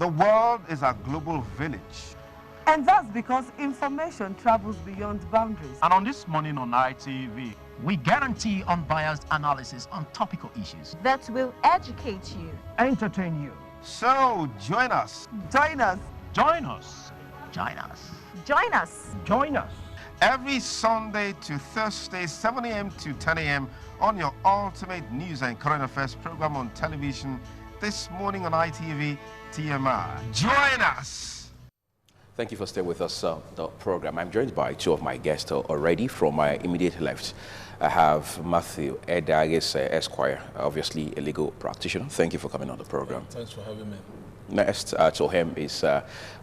The world is a global village. And that's because information travels beyond boundaries. And on This Morning on ITV, we guarantee unbiased analysis on topical issues that will educate you, entertain you. So join us. Join us. Join us. Join us. Join us. Join us. Every Sunday to Thursday, 7 a.m. to 10 a.m. on your ultimate news and current affairs program on television. This morning on ITV TMI. Join us. Thank you for staying with us on the program. I'm joined by two of my guests already. From my immediate left, I have Matthew Edagis, Esquire, obviously a legal practitioner. Thank you for coming on the program. Thanks for having me. Next to him is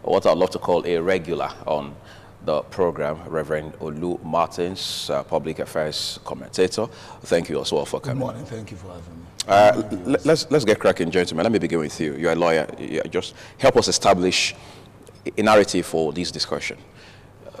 what I'd love to call a regular on the program, Reverend Olu Martins, public affairs commentator. Thank you as well for coming. Good morning. Thank you for having me. Let's get cracking, gentlemen. Let me begin with you. You're a lawyer. Just help us establish a narrative for this discussion.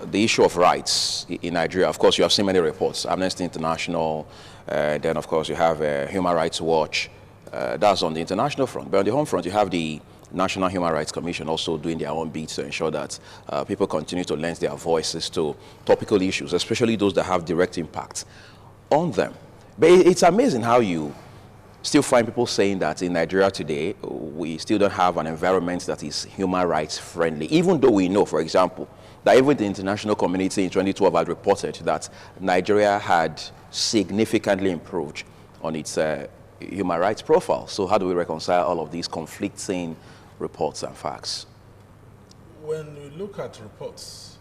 The issue of rights in Nigeria, of course, you have seen many reports, Amnesty International, then of course you have Human Rights Watch. That's on the international front. But on the home front, you have the National Human Rights Commission also doing their own bit to ensure that people continue to lend their voices to topical issues, especially those that have direct impact on them. But it's amazing how you still find people saying that in Nigeria today, we still don't have an environment that is human rights friendly, even though we know, for example, that even the international community in 2012 had reported that Nigeria had significantly improved on its human rights profile. So how do we reconcile all of these conflicting reports and facts? When we look at reports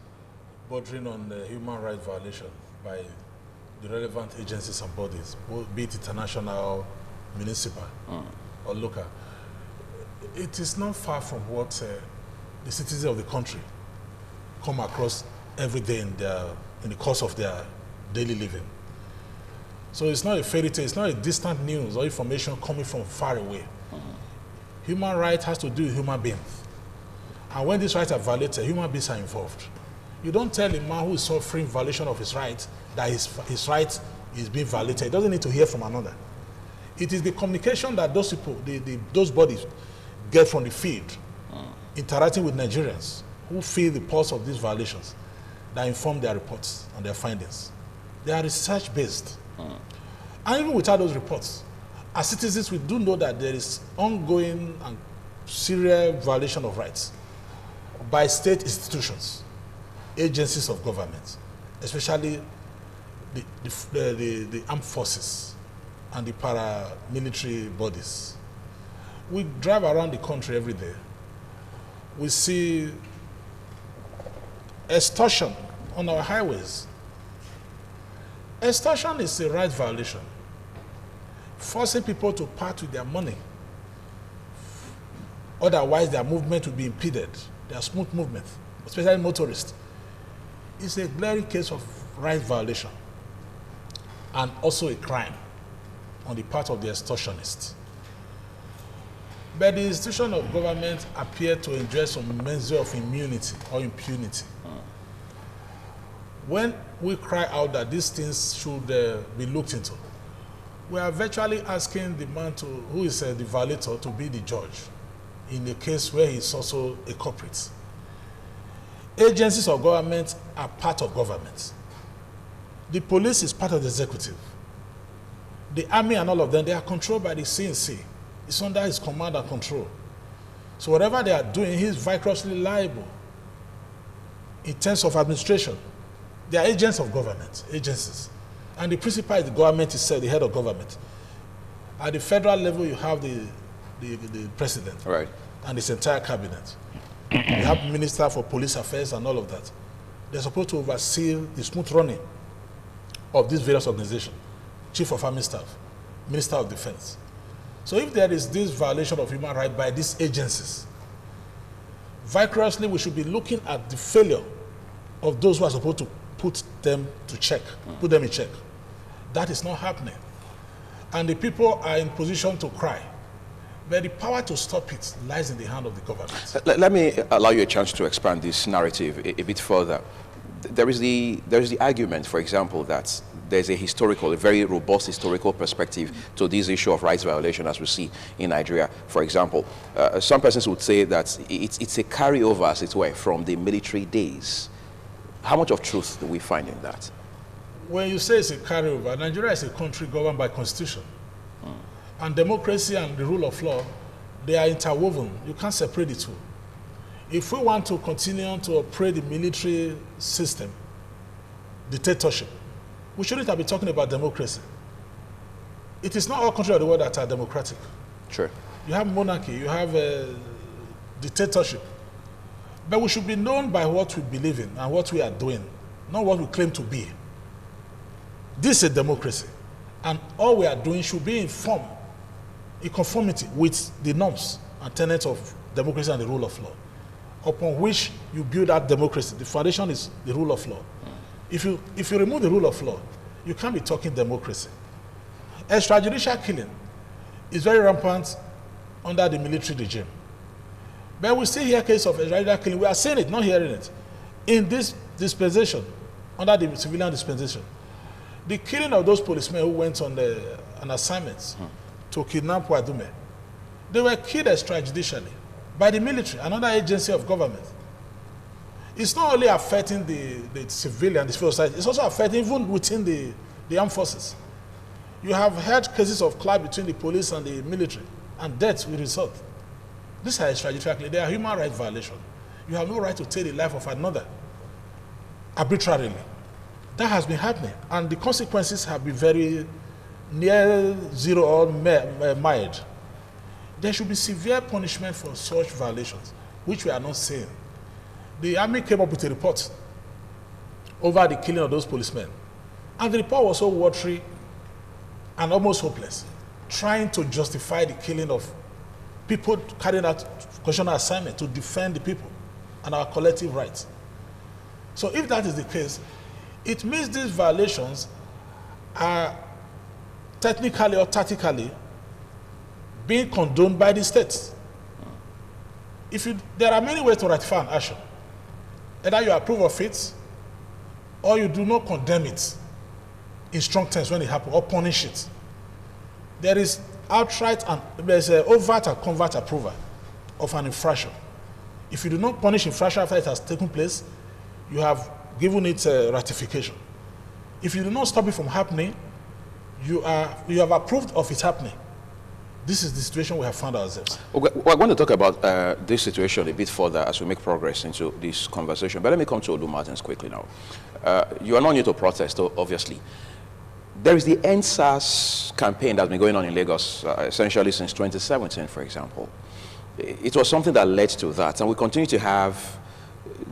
bordering on the human rights violation by the relevant agencies and bodies, be it international, municipal, or local, it is not far from what the citizens of the country come across every day in the course of their daily living. So it's not a fairy tale, it's not a distant news or information coming from far away. Human rights has to do with human beings. And when these rights are violated, human beings are involved. You don't tell a man who is suffering violation of his rights that his right is being violated. He doesn't need to hear from another. It is the communication that those people, those bodies get from the field, interacting with Nigerians who feel the pulse of these violations, that inform their reports and their findings. They are research-based. And even without those reports, as citizens, we do know that there is ongoing and serious violation of rights by state institutions, agencies of government, especially the armed forces and the paramilitary bodies. We drive around the country every day. We see extortion on our highways. Extortion is a right violation, forcing people to part with their money. Otherwise, their movement will be impeded, their smooth movement, especially motorists. It's a glaring case of right violation and also a crime on the part of the extortionists. But the institution of government appear to enjoy some measure of immunity or impunity. When we cry out that these things should be looked into, we are virtually asking the man who is the violator to be the judge in a case where he is also a culprit. Agencies of government are part of government. The police is part of the executive. The army and all of them, they are controlled by the CNC. It's under his command and control. So whatever they are doing, he is vigorously liable in terms of administration. They are agents of government, agencies. And the principal is the government itself, the head of government. At the federal level, you have the president, right, and his entire cabinet. You have Minister for Police Affairs and all of that. They're supposed to oversee the smooth running of these various organizations. Chief of Army Staff, Minister of Defense. So if there is this violation of human rights by these agencies, vigorously we should be looking at the failure of those who are supposed to put them in check. That is not happening. And the people are in position to cry. But the power to stop it lies in the hand of the government. Let me allow you a chance to expand this narrative a bit further. There is the argument, for example, that there's a very robust historical perspective to this issue of rights violation as we see in Nigeria. For example, some persons would say that it's a carryover, as it were, from the military days. How much of truth do we find in that? When you say it's a carryover, Nigeria is a country governed by constitution. And democracy and the rule of law, they are interwoven. You can't separate the two. If we want to continue to operate the military system, dictatorship, we shouldn't have been talking about democracy. It is not all countries of the world that are democratic. Sure. You have monarchy, you have dictatorship. But we should be known by what we believe in and what we are doing, not what we claim to be. This is democracy. And all we are doing should be in conformity with the norms and tenets of democracy and the rule of law, upon which you build that democracy. The foundation is the rule of law. If you remove the rule of law, you can't be talking democracy. Extrajudicial killing is very rampant under the military regime. But we still hear cases of extrajudicial killing. We are seeing it, not hearing it. In this dispensation, under the civilian dispensation, the killing of those policemen who went on an assignment to kidnap Wadume, they were killed extrajudicially by the military, another agency of government. It's not only affecting the civilian, the civil society, it's also affecting even within the armed forces. You have heard cases of clash between the police and the military, and deaths will result. These are extrajudicial. They are human rights violations. You have no right to take the life of another arbitrarily. That has been happening, and the consequences have been very near zero or mild. There should be severe punishment for such violations, which we are not seeing. The army came up with a report over the killing of those policemen, and the report was so watery and almost hopeless, trying to justify the killing of people carrying out constitutional assignment to defend the people and our collective rights. So if that is the case, it means these violations are technically or tactically being condoned by the states. There are many ways to ratify an action. Either you approve of it, or you do not condemn it in strong terms when it happens, or punish it. There is outright and there's an overt and covert approval of an infraction. If you do not punish infraction after it has taken place, you have given it ratification. If you do not stop it from happening, you have approved of it happening. This is the situation we have found ourselves. Okay, we're going to talk about this situation a bit further as we make progress into this conversation. But let me come to Olu Martins quickly now. You are not new to protest, obviously. There is the NSAS campaign that's been going on in Lagos essentially since 2017, for example. It was something that led to that, and we continue to have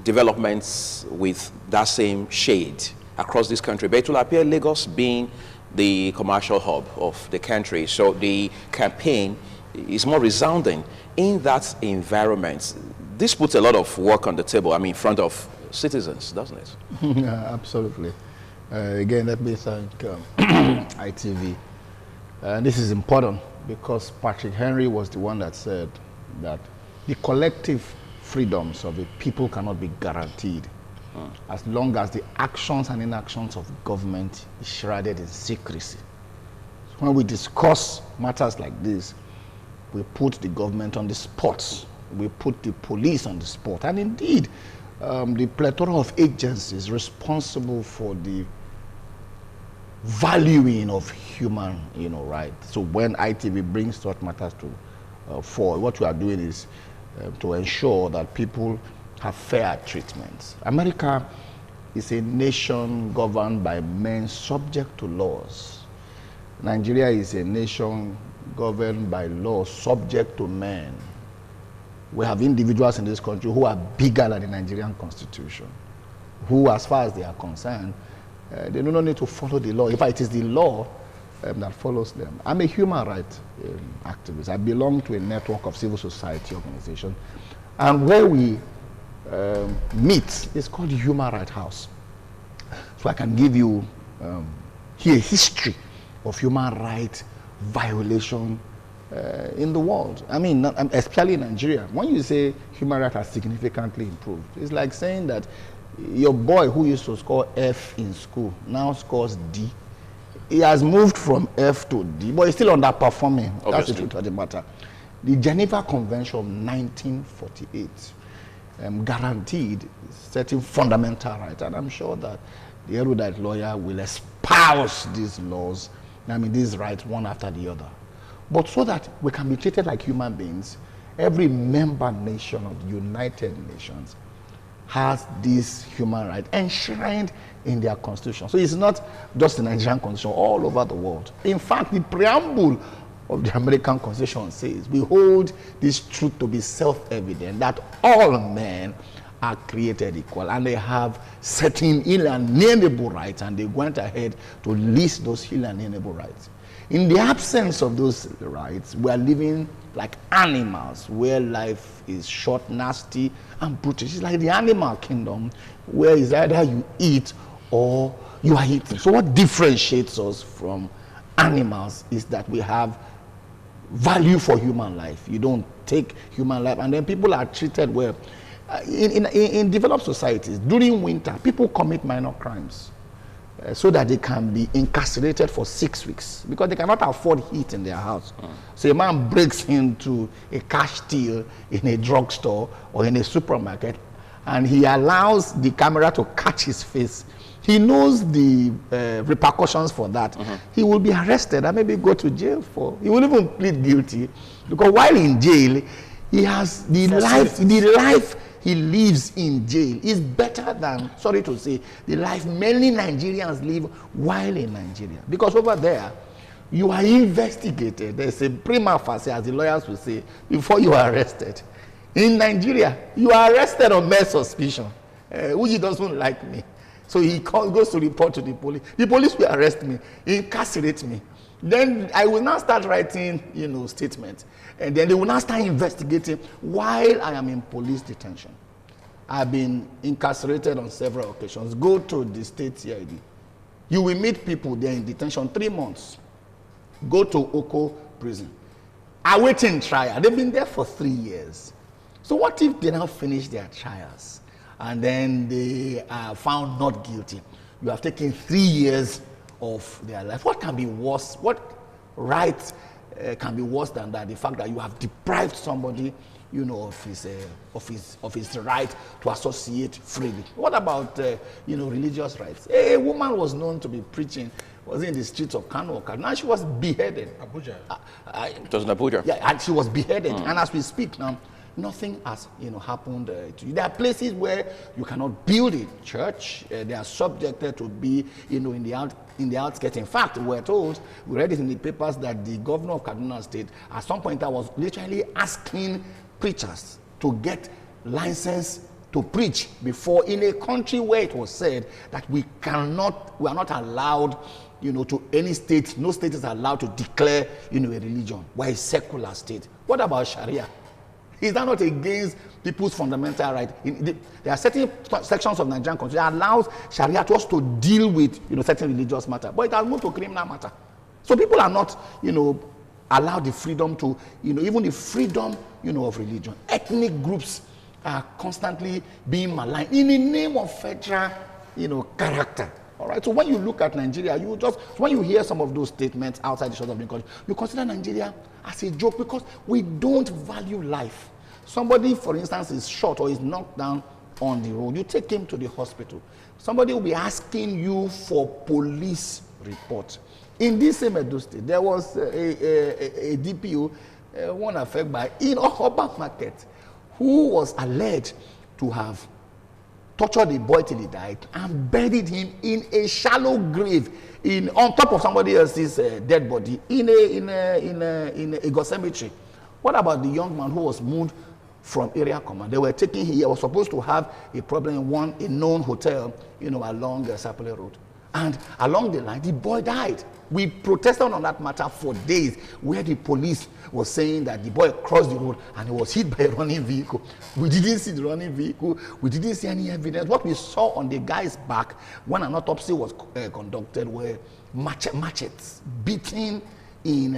developments with that same shade across this country. But it will appear Lagos being the commercial hub of the country, so the campaign is more resounding in that environment. This puts a lot of work on the table, I mean, in front of citizens, doesn't it? Yeah, absolutely. Again, let me thank ITV. This is important because Patrick Henry was the one that said that the collective freedoms of the people cannot be guaranteed as long as the actions and inactions of government is shrouded in secrecy. So when we discuss matters like this, we put the government on the spot, we put the police on the spot, and indeed, the plethora of agencies responsible for the valuing of human rights. So when ITV brings such matters to forward, what we are doing is to ensure that people have fair treatment. America is a nation governed by men subject to laws. Nigeria is a nation governed by laws subject to men. We have individuals in this country who are bigger than the Nigerian Constitution, who, as far as they are concerned, they do not need to follow the law. In fact, it is the law that follows them. I'm a human rights activist. I belong to a network of civil society organizations, and where we meet is called the Human Rights House. So I can give you here a history of human rights violation in the world. I mean, especially in Nigeria. When you say human rights has significantly improved, it's like saying that your boy who used to score F in school now scores D he has moved from F to D, but he's still underperforming. Obviously. That's the truth of the matter. The Geneva Convention of 1948 guaranteed certain fundamental rights, and I'm sure that the erudite lawyer will espouse these laws, these rights one after the other. But so that we can be treated like human beings, every member nation of the United Nations has this human right enshrined in their constitution. So it's not just the Nigerian constitution, all over the world. In fact, the preamble of the American Constitution says, we hold this truth to be self-evident, that all men are created equal, and they have certain inalienable rights, and they went ahead to list those inalienable rights. In the absence of those rights, we are living like animals, where life is short, nasty, and brutish. It's like the animal kingdom, where it's either you eat or you are eaten. So what differentiates us from animals is that we have value for human life. You don't take human life, and then people are treated well. In developed societies, during winter, people commit minor crimes so that they can be incarcerated for 6 weeks because they cannot afford heat in their house. So a man breaks into a cash till in a drugstore or in a supermarket, and he allows the camera to catch his face. He knows the repercussions for that. He will be arrested and maybe go to jail he will even plead guilty, because while in jail, he has the life he lives in jail is better than, sorry to say, the life many Nigerians live while in Nigeria. Because over there, you are investigated. There's a prima facie, as the lawyers will say, before you are arrested. In Nigeria, you are arrested on mere suspicion. Uji doesn't like me. So he goes to report to the police. The police will arrest me, incarcerate me. Then I will now start writing, statements. And then they will now start investigating while I am in police detention. I've been incarcerated on several occasions. Go to the state CID. You will meet people there in detention 3 months. Go to Oko prison. Awaiting trial. They've been there for 3 years. So what if they now finish their trials and then they are found not guilty? You have taken 3 years of their life. What can be worse? What right can be worse than that? The fact that you have deprived somebody, of his right to associate freely. What about religious rights? A woman was known to be preaching, was in the streets of Kano. Now she was beheaded. Abuja. It was in Abuja. Yeah, and she was beheaded. And as we speak now, nothing has happened to you. There are places where you cannot build a church. They are subjected to be in the outskirts. In fact, we read it in the papers that the governor of Kaduna State at some point I was literally asking preachers to get license to preach before, in a country where it was said that we are not allowed to any state. No state is allowed to declare a religion. We're a secular state. What about Sharia? Is that not against people's fundamental right? There are certain sections of Nigerian constitution that allows Sharia to us to deal with certain religious matter, but it has moved to criminal matter. So people are not allowed the freedom to even the freedom of religion. Ethnic groups are constantly being maligned in the name of federal character. All right. So when you look at Nigeria, when you hear some of those statements outside the shores of the country, you consider Nigeria as a joke because we don't value life. Somebody, for instance, is shot or is knocked down on the road. You take him to the hospital. Somebody will be asking you for police report. In this same Edo State, there was a DPO, one affected by in Ohoba Market, who was alleged to have tortured the boy till he died and buried him in a shallow grave on top of somebody else's dead body in a cemetery. What about the young man who was moved from area command? They were taking him. He was supposed to have a problem in a known hotel, along Sapele Road. And along the line, the boy died. We protested on that matter for days, where the police was saying that the boy crossed the road and he was hit by a running vehicle. We didn't see the running vehicle. We didn't see any evidence. What we saw on the guy's back when an autopsy was conducted were machetes beating in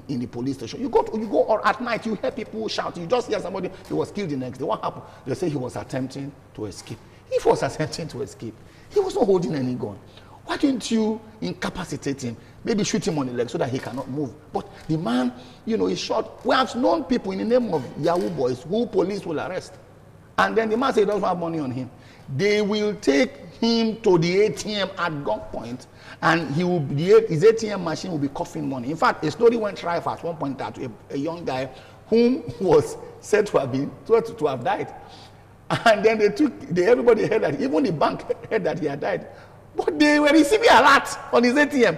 the police station. You go at night, you hear people shouting. You just hear somebody, he was killed the next day. What happened? They say he was attempting to escape. If he was attempting to escape, he was not holding any gun. Why didn't you incapacitate him? Maybe shoot him on the leg so that he cannot move. But the man, is shot. We have known people in the name of Yahoo boys who police will arrest. And then the man says he doesn't have money on him. They will take him to the ATM at gunpoint, and his ATM machine will be coughing money. In fact, a story went rife at one point to a young guy whom was said to have died. And then everybody heard that, even the bank heard that he had died. But they were receiving alert on his ATM.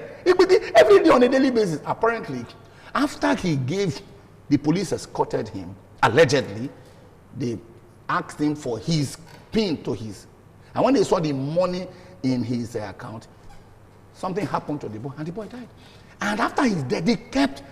Every day on a daily basis. Apparently, after the police escorted him, allegedly, they asked him for his PIN to his. And when they saw the money in his account, something happened to the boy, and the boy died. And after his death, they kept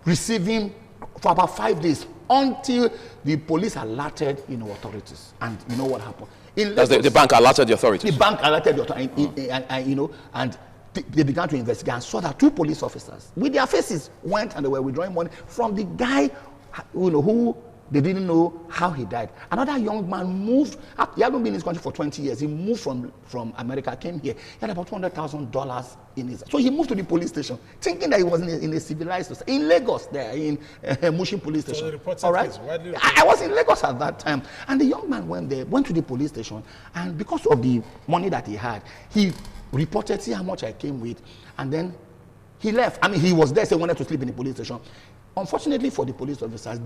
receiving for about 5 days until the police alerted, authorities. And you know what happened? The bank alerted the authorities. The bank alerted the authorities, and they began to investigate and saw that 2 police officers, with their faces, went and they were withdrawing money from the guy, who they didn't know how he died. Another young man moved. He hadn't been in this country for 20 years. He moved from America, came here. He had about $200,000 in his. So he moved to the police station, thinking that he was in a civilized society. In Lagos, there, in Mushin police station. All right? I was in Lagos at that time. And the young man went to the police station. And because of the money that he had, he reported, see how much I came with. And then he left. I mean, he was there, so he wanted to sleep in the police station. Unfortunately for the police officers,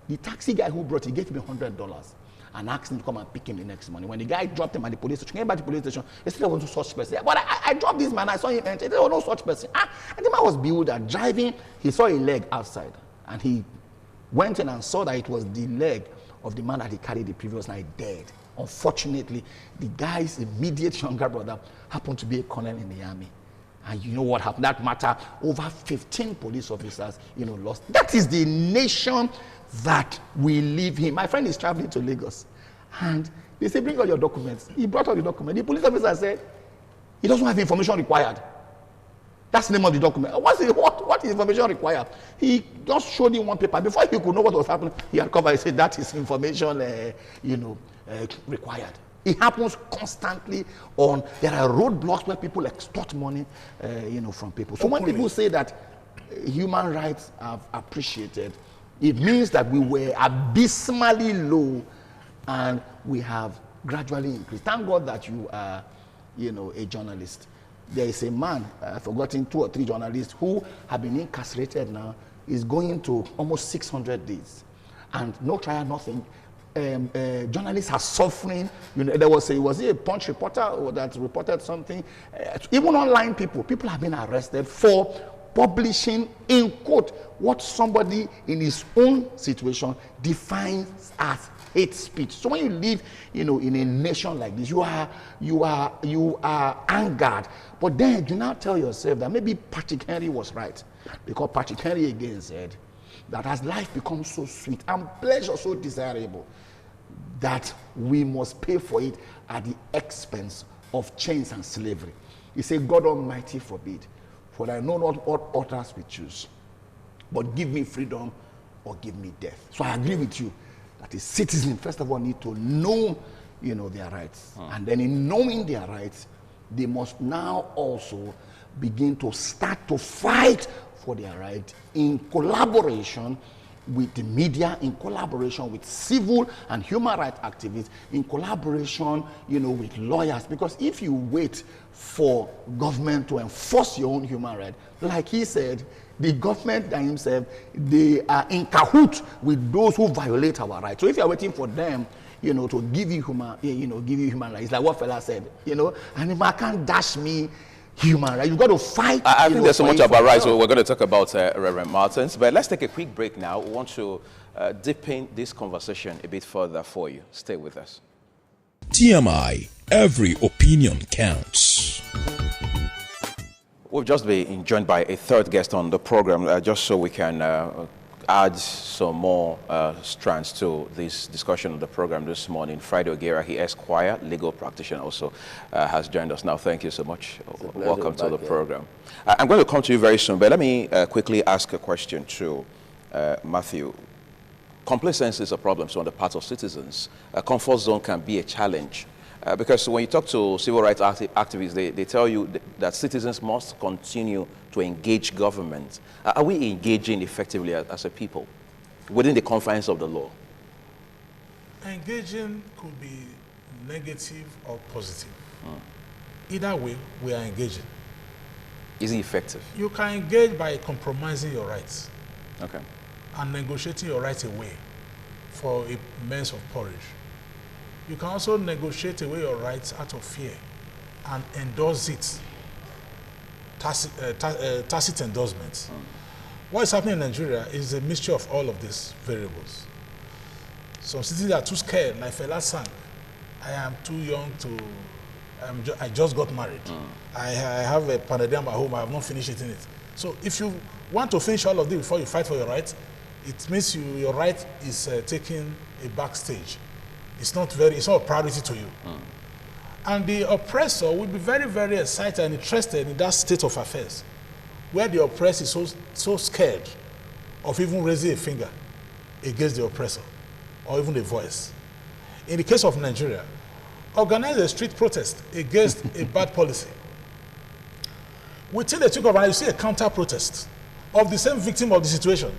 the taxi guy who brought him gave him $100 and asked him to come and pick him the next morning. When the guy dropped him at the police station, came back to the police station, they said there was no such person. But I dropped this man, I saw him enter. There was no such person. And the man was bewildered. Driving, he saw a leg outside. And he went in and saw that it was the leg of the man that he carried the previous night dead. Unfortunately, the guy's immediate younger brother happened to be a colonel in the army. And you know what happened? That matter, over 15 police officers, lost. That is the nation that we live in. My friend is traveling to Lagos, and they say, bring all your documents. He brought all the documents. The police officer said, he doesn't have information required. That's the name of the document. What is information required? He just showed him one paper. Before he could know what was happening, he had covered. He said, that is information, required. It happens constantly there are roadblocks where people extort money, from people. So when people say that human rights have appreciated, it means that we were abysmally low and we have gradually increased. Thank God that you are, a journalist. There is a man, I've forgotten 2 or 3 journalists who have been incarcerated now, is going to almost 600 days. And no trial, nothing. Journalists are suffering. There was a Punch reporter that reported something. Even online people have been arrested for publishing, in quote, what somebody in his own situation defines as hate speech. So when you live, in a nation like this, you are angered. But then you now tell yourself that maybe Patrick Henry was right, because Patrick Henry again said that as life becomes so sweet and pleasure so desirable, that we must pay for it at the expense of chains and slavery. He said, God Almighty forbid, for I know not what others we choose, but give me freedom or give me death. So I agree with you that a citizen, first of all, need to know, their rights. And then in knowing their rights, they must now also begin to start to fight for their rights in collaboration with the media, in collaboration with civil and human rights activists, in collaboration, with lawyers. Because if you wait for government to enforce your own human rights, like he said, the government and himself, they are in cahoots with those who violate our rights. So if you are waiting for them, to give you human rights, like what fella said, and if I can't dash me human right, you've got to fight. I think there's so much about rights, so we're going to talk about Reverend Martins, but let's take a quick break now. We want to deepen this conversation a bit further for you. Stay with us. TMI, every opinion counts. We've just been joined by a third guest on the program, just so we can add some more strands to this discussion of the program this morning. Friday Ogera, he Esquire, legal practitioner, also has joined us now. Thank you so much. Welcome to the program. I'm going to come to you very soon, but let me quickly ask a question to Matthew. Complacency is a problem, so on the part of citizens. A comfort zone can be a challenge. Because when you talk to civil rights activists, they tell you that citizens must continue to engage government. Are we engaging effectively as a people within the confines of the law? Engaging could be negative or positive. Either way, we are engaging. Is it effective? You can engage by compromising your rights. Okay. And negotiating your rights away for a mess of porridge. You can also negotiate away your rights out of fear and endorse it. Tacit endorsements. What is happening in Nigeria is a mixture of all of these variables. Some cities are too scared, like Fela sang. I am too young to, I just got married. I have a panadium at home, I have not finished eating it. So if you want to finish all of this before you fight for your rights, it means your right is taking a backstage. It's not a priority to you. And the oppressor will be very, very excited and interested in that state of affairs, where the oppressed is so scared of even raising a finger against the oppressor, or even a voice. In the case of Nigeria, organize a street protest against a bad policy. Within the tweak of an eye, you see a counter protest of the same victim of the situation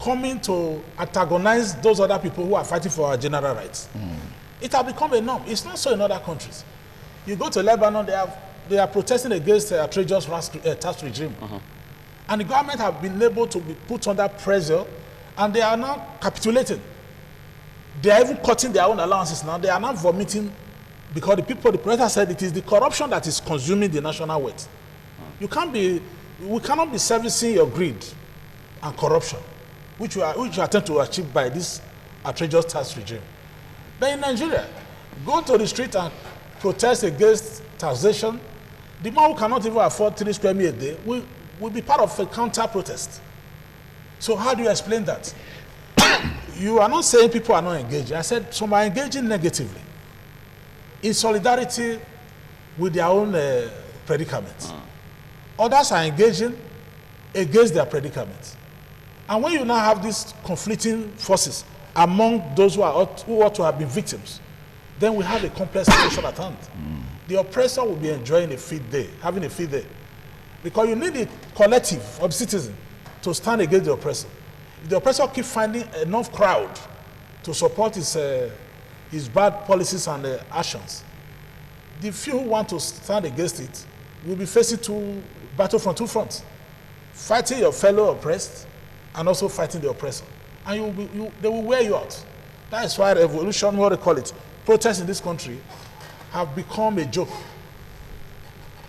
coming to antagonize those other people who are fighting for our general rights. It has become a norm. It's not so in other countries. You go to Lebanon, they are protesting against a outrageous tax regime. And the government have been able to be put under pressure, and they are now capitulating. They are even cutting their own allowances now. They are now vomiting because the protesters said it is the corruption that is consuming the national wealth. We cannot be servicing your greed and corruption, which you attempt to achieve by this outrageous tax regime. But in Nigeria, go to the street and protest against taxation. The man who cannot even afford 3 square meals a day will be part of a counter protest. So how do you explain that? You are not saying people are not engaging. I said some are engaging negatively, in solidarity with their own predicaments. Others are engaging against their predicaments. And when you now have these conflicting forces among those who ought to have been victims, then we have a complex situation at hand. The oppressor will be enjoying a field day, having a field day. Because you need a collective of citizens to stand against the oppressor. If the oppressor keeps finding enough crowd to support his bad policies and actions, the few who want to stand against it will be facing battle from two fronts. Fighting your fellow oppressed and also fighting the oppressor. And they will wear you out. That is why revolution, what they call it, protests in this country have become a joke.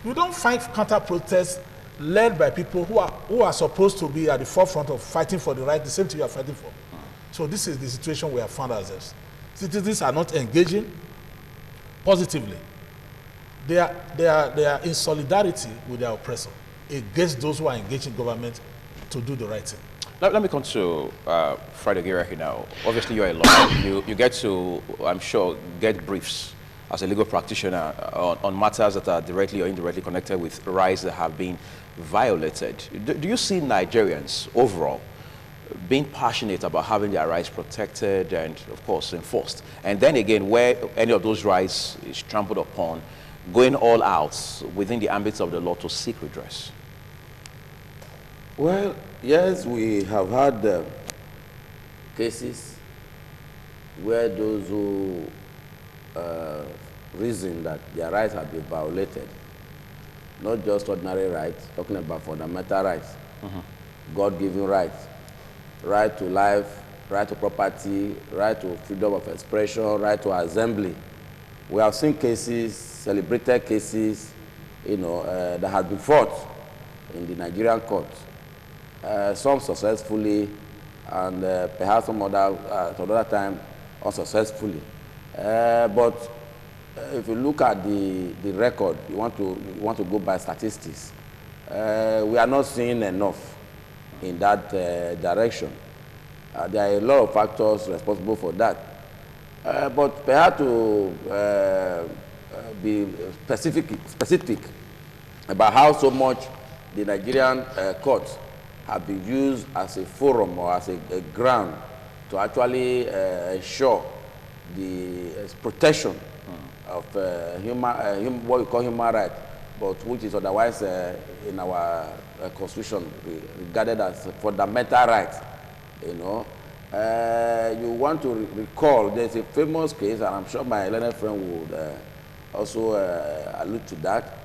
You don't find counter-protests led by people who are supposed to be at the forefront of fighting for the right, the same thing you are fighting for. So this is the situation we have found ourselves. Citizens are not engaging positively. They are in solidarity with their oppressor against those who are engaging government to do the right thing. Let me come to Friday Gira here now. Obviously, you're a lawyer. You get to, I'm sure, get briefs as a legal practitioner on matters that are directly or indirectly connected with rights that have been violated. Do you see Nigerians overall being passionate about having their rights protected and, of course, enforced? And then again, where any of those rights is trampled upon, going all out within the ambits of the law to seek redress? Well, yes, we have had cases where those who reason that their rights have been violated, not just ordinary rights, talking about fundamental rights, God-given rights, right to life, right to property, right to freedom of expression, right to assembly. We have seen cases, celebrated cases, that have been fought in the Nigerian courts. Some successfully, and perhaps some other time unsuccessfully. But if you look at the record, you want to go by statistics. We are not seeing enough in that direction. There are a lot of factors responsible for that. But perhaps to be specific about how so much the Nigerian courts have been used as a forum or as a ground to actually ensure the protection of what we call human rights, but which is otherwise in our constitution regarded as fundamental rights. You know, you want to recall there's a famous case, and I'm sure my learned friend would also allude to that,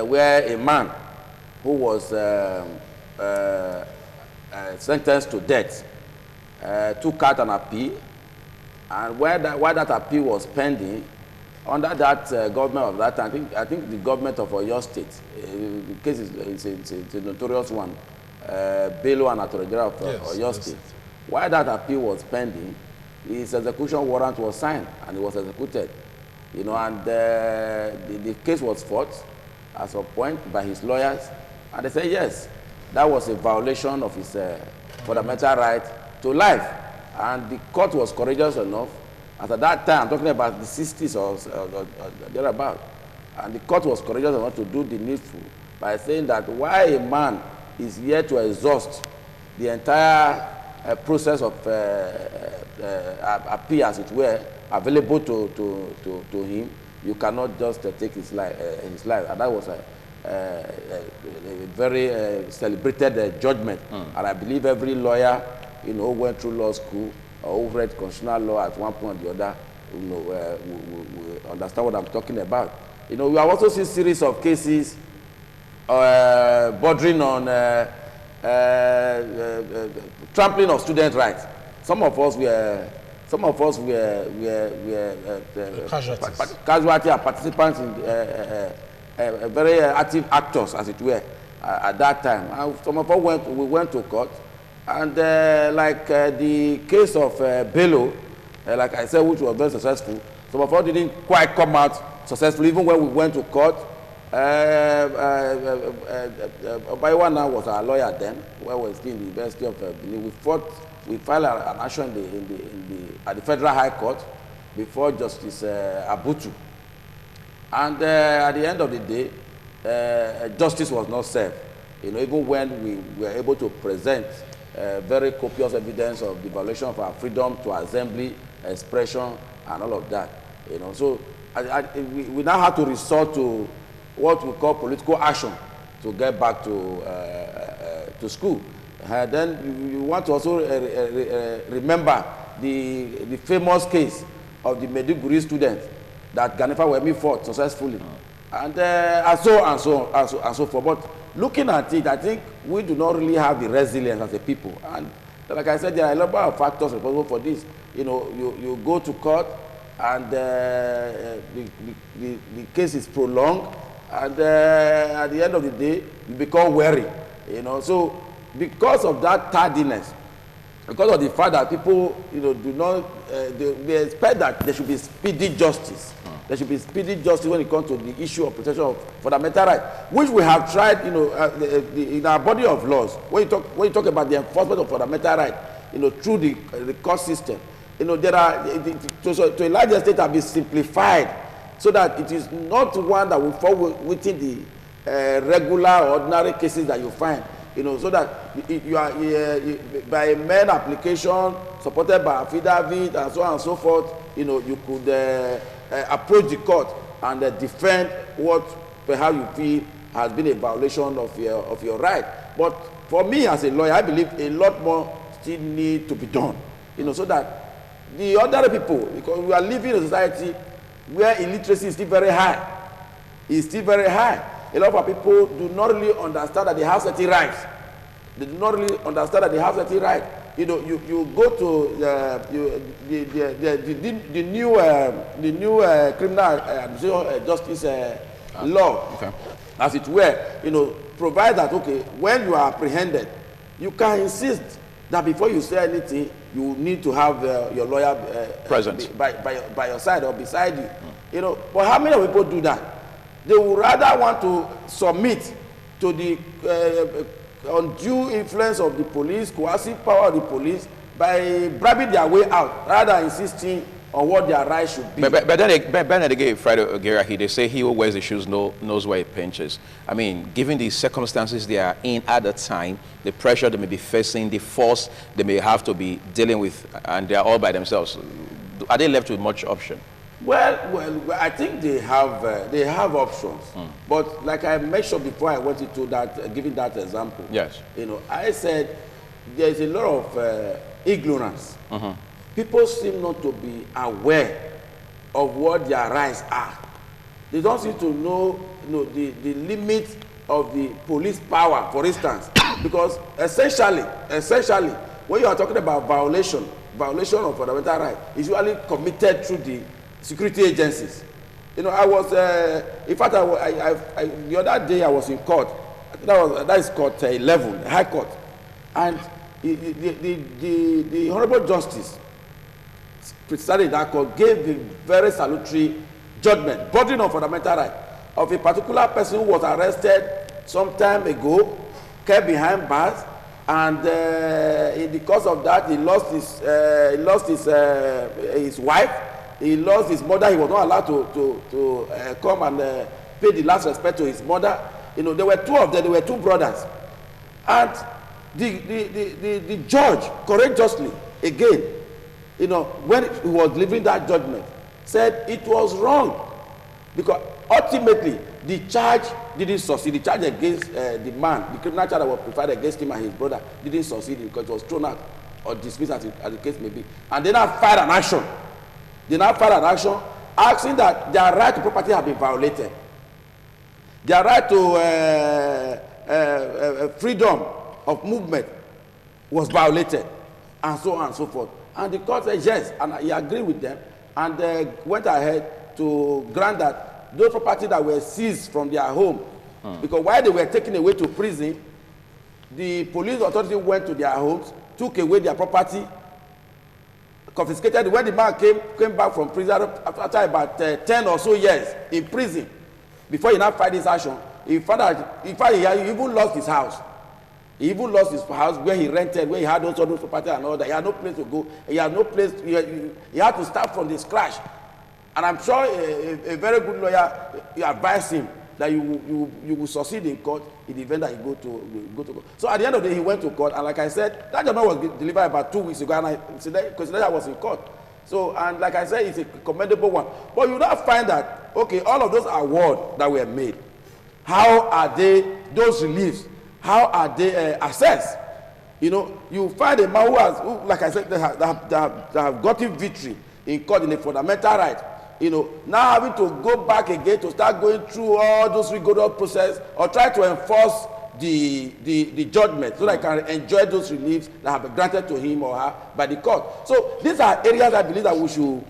where a man who was sentenced to death took out an appeal, and while that appeal was pending, under that government of that time, I think the government of Oyo State, the case is a notorious one, Bello and Attorney General of Oyo State. While that appeal was pending, his execution warrant was signed and he was executed. You know, and the case was fought at some point by his lawyers, and they said yes, that was a violation of his fundamental right to life. And the court was courageous enough. At that time, I'm talking about the 60s or thereabout, and the court was courageous enough to do the needful by saying that while a man is here to exhaust the entire process of appeal, as it were, available to him, you cannot just take his life. And that was a very celebrated judgment. And I believe every lawyer, you know, who went through law school or who read constitutional law at one point or the other, you know, will understand what I'm talking about. You know, we have also seen a series of cases bordering on trampling of student rights. Some of us were casualty and participants in very active actors, as it were, at that time. And some of us went to court, and like the case of Bello, like I said, which was very successful, some of us didn't quite come out successfully, even when we went to court. Obaiwana was our lawyer then, where we were still in the University of Benin. We filed an action at the Federal High Court before Justice Abutu. And at the end of the day, justice was not served. You know, even when we were able to present very copious evidence of the violation of our freedom to assembly, expression, and all of that. You know, so we now have to resort to what we call political action to get back to school. Then you want to also remember the famous case of the Maiduguri student that Ganifa Wemi fought successfully, and so forth. But looking at it, I think we do not really have the resilience as a people. And like I said, there are a number of factors responsible for this. You know, you go to court, and the case is prolonged, and at the end of the day, you become weary. You know, so because of that tardiness, because of the fact that people, you know, do not, they expect that there should be speedy justice. There should be speedy justice when it comes to the issue of protection of fundamental rights, which we have tried, you know, in our body of laws. When you talk about the enforcement of fundamental rights, you know, through the court system, you know, there are to a large extent have been simplified, so that it is not one that will fall within the regular or ordinary cases that you find. You know, so that you are by a main application supported by affidavit and so on and so forth, you know, you could approach the court and defend what perhaps you feel has been a violation of your right. But for me as a lawyer, I believe a lot more still need to be done, you know, so that the ordinary people, because we are living in a society where illiteracy is still very high. It's still very high. A lot of people do not really understand that they have certain rights. They do not really understand that they have certain rights. You know, you go to the new criminal administration justice law, okay, as it were, you know, provide that, okay, when you are apprehended, you can insist that before you say anything, you need to have your lawyer present by your side or beside you. You know, but how many people do that? They would rather want to submit to the undue influence of the police, coercive power of the police, by bribing their way out, rather insisting on what their rights should be. But then again, Friday Ogera, they say he who wears the shoes knows where he pinches. I mean, given the circumstances they are in at the time, the pressure they may be facing, the force they may have to be dealing with, and they are all by themselves. Are they left with much option? Well, I think they have options. But like I mentioned before, I went into that, giving that example. Yes. You know, I said there is a lot of ignorance. People seem not to be aware of what their rights are. They don't seem to know, the limit of the police power, for instance, because essentially, when you are talking about violation of fundamental rights, is usually committed through the security agencies. You know, I was, in fact, the other day I was in court. That is court 11, the High Court, and the Honorable Justice presiding that court gave a very salutary judgment, bordering on fundamental right, of a particular person who was arrested some time ago, kept behind bars, and in the course of that, he lost his wife, he lost his mother. He was not allowed to come and pay the last respect to his mother. You know, there were two of them. There were two brothers, and the judge courageously again, you know, when he was delivering that judgment, said it was wrong, because ultimately the charge didn't succeed. The charge against the man, the criminal charge that was preferred against him and his brother, didn't succeed because it was thrown out or dismissed as the case may be. And they now filed an action. Asking that their right to property have been violated. Their right to freedom of movement was violated, and so on and so forth. And the court said yes, and he agreed with them, and went ahead to grant that those property that were seized from their home, because while they were taken away to prison, the police authority went to their homes, took away their property, confiscated. When the man came back from prison after about 10 or so years in prison, before he now filed this action, he found out, in fact, he even lost his house. He even lost his house where he rented, where he had those other property and all that. He had no place to go. He had no place. He had to start from the scratch. And I'm sure a very good lawyer advised him that you will succeed in court in the event that you go to court. So at the end of the day, he went to court, and like I said, that judgment was delivered about 2 weeks ago, and I considered I was in court. So, and like I said, it's a commendable one. But you now find that, okay, all of those awards that were made, how are they, those reliefs, how are they assessed? You know, you find a man who like I said, they have gotten victory in court in a fundamental right. You know, now having to go back again to start going through all those rigorous process or try to enforce the judgment so that he can enjoy those reliefs that have been granted to him or her by the court. So these are areas I believe that we should